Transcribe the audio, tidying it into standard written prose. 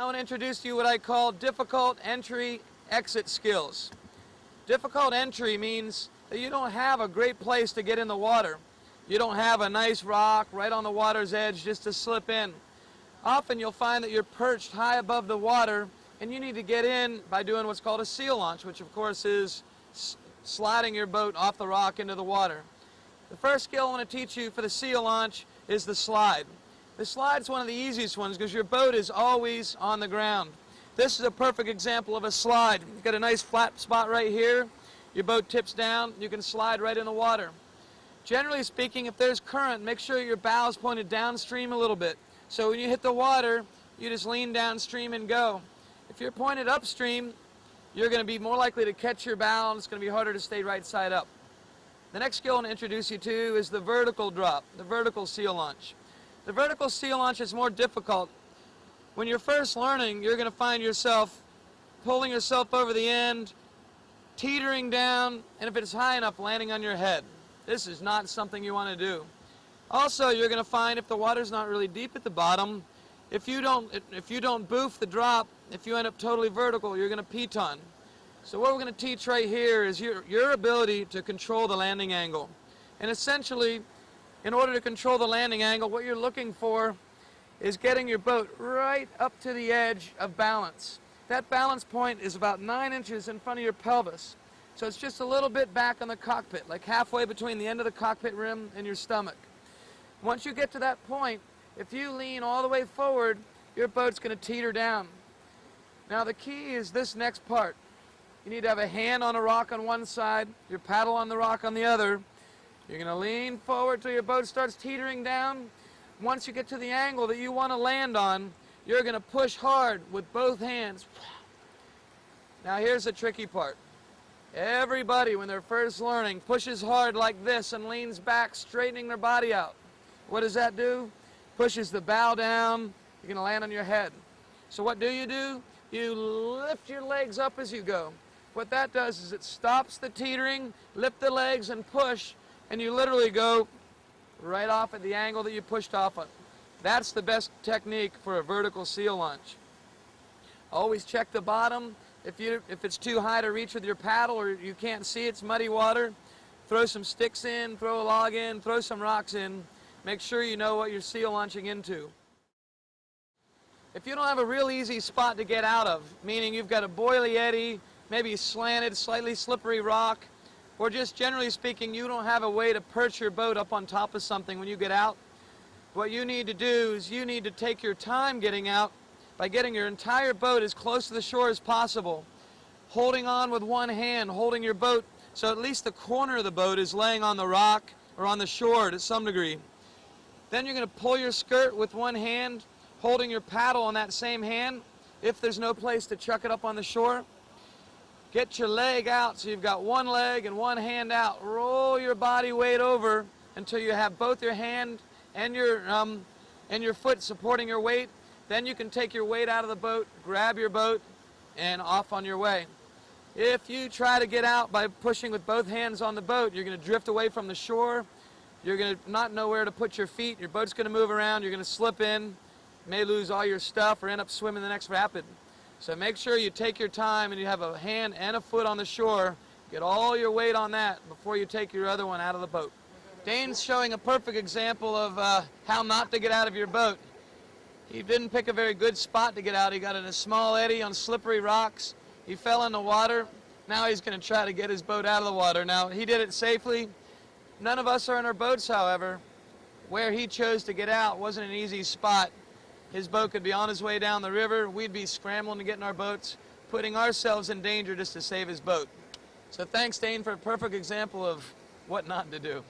I want to introduce to you what I call difficult entry exit skills. Difficult entry means that you don't have a great place to get in the water. You don't have a nice rock right on the water's edge just to slip in. Often you'll find that you're perched high above the water and you need to get in by doing what's called a seal launch, which of course is sliding your boat off the rock into the water. The first skill I want to teach you for the seal launch is the slide. The slide's one of the easiest ones because your boat is always on the ground. This is a perfect example of a slide. You've got a nice flat spot right here. Your boat tips down. You can slide right in the water. Generally speaking, if there's current, make sure your bow is pointed downstream a little bit. So when you hit the water, you just lean downstream and go. If you're pointed upstream, you're going to be more likely to catch your bow and it's going to be harder to stay right side up. The next skill I want to introduce you to is the vertical drop, the vertical seal launch. The vertical seal launch is more difficult. When you're first learning, you're going to find yourself pulling yourself over the end, teetering down, and if it's high enough, landing on your head. This is not something you want to do. Also, you're going to find if the water's not really deep at the bottom, if you don't boof the drop, if you end up totally vertical, you're going to piton. So what we're going to teach right here is your ability to control the landing angle. And essentially, in order to control the landing angle, what you're looking for is getting your boat right up to the edge of balance. That balance point is about 9 inches in front of your pelvis. So it's just a little bit back on the cockpit, like halfway between the end of the cockpit rim and your stomach. Once you get to that point, if you lean all the way forward, your boat's going to teeter down. Now the key is this next part. You need to have a hand on a rock on one side, your paddle on the rock on the other. You're going to lean forward till your boat starts teetering down. Once you get to the angle that you want to land on, you're going to push hard with both hands. Now here's the tricky part. Everybody, when they're first learning, pushes hard like this and leans back, straightening their body out. What does that do? Pushes the bow down. You're going to land on your head. So what do? You lift your legs up as you go. What that does is it stops the teetering, lift the legs and push, and you literally go right off at the angle that you pushed off on. That's the best technique for a vertical seal launch. Always check the bottom. If it's too high to reach with your paddle or you can't see it's muddy water, throw some sticks in, throw a log in, throw some rocks in. Make sure you know what you're seal launching into. If you don't have a real easy spot to get out of, meaning you've got a boily eddy, maybe a slanted, slightly slippery rock, or just generally speaking, you don't have a way to perch your boat up on top of something when you get out, what you need to do is you need to take your time getting out by getting your entire boat as close to the shore as possible, holding on with one hand, holding your boat so at least the corner of the boat is laying on the rock or on the shore to some degree. Then you're going to pull your skirt with one hand, holding your paddle on that same hand. If there's no place to chuck it up on the shore, get your leg out so you've got one leg and one hand out. Roll your body weight over until you have both your hand and your foot supporting your weight. Then you can take your weight out of the boat, grab your boat, and off on your way. If you try to get out by pushing with both hands on the boat, you're going to drift away from the shore. You're going to not know where to put your feet. Your boat's going to move around. You're going to slip in, may lose all your stuff, or end up swimming the next rapid. So make sure you take your time and you have a hand and a foot on the shore. Get all your weight on that before you take your other one out of the boat. Dane's showing a perfect example of how not to get out of your boat. He didn't pick a very good spot to get out. He got in a small eddy on slippery rocks. He fell in the water. Now he's going to try to get his boat out of the water. Now, he did it safely. None of us are in our boats, however. Where he chose to get out wasn't an easy spot. His boat could be on his way down the river. We'd be scrambling to get in our boats, putting ourselves in danger just to save his boat. So thanks, Dane, for a perfect example of what not to do.